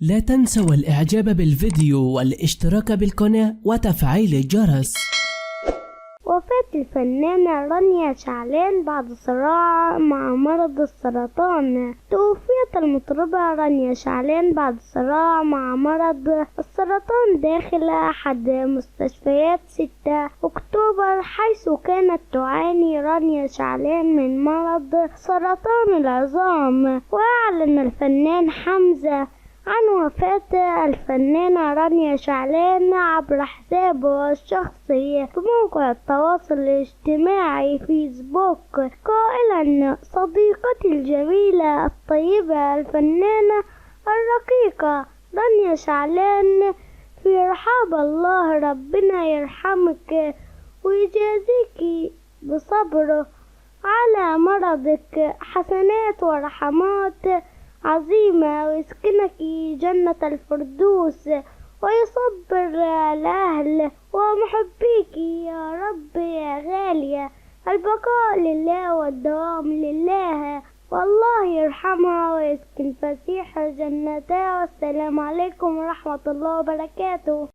لا تنسوا الإعجاب بالفيديو والاشتراك بالقناة وتفعيل الجرس. وفاة الفنانة رانيا شعلان بعد صراع مع مرض السرطان. توفيت المطربة رانيا شعلان بعد صراع مع مرض السرطان داخل أحد مستشفيات 6 أكتوبر، حيث كانت تعاني رانيا شعلان من مرض سرطان العظام. وأعلن الفنان حمزة عن وفاة الفنانة رانيا شعلان عبر حسابه الشخصي في موقع التواصل الاجتماعي فيسبوك، قائلا: صديقتي الجميلة الطيبة الفنانة الرقيقة رانيا شعلان، في رحاب الله، ربنا يرحمك ويجازيك بصبره على مرضك حسنات ورحمات عظيمة، ويسكنك جنة الفردوس، ويصبر الأهل ومحبيك يا رب يا غالية. البقاء لله والدوام لله، والله يرحمها ويسكن فسيح جنتها. والسلام عليكم ورحمة الله وبركاته.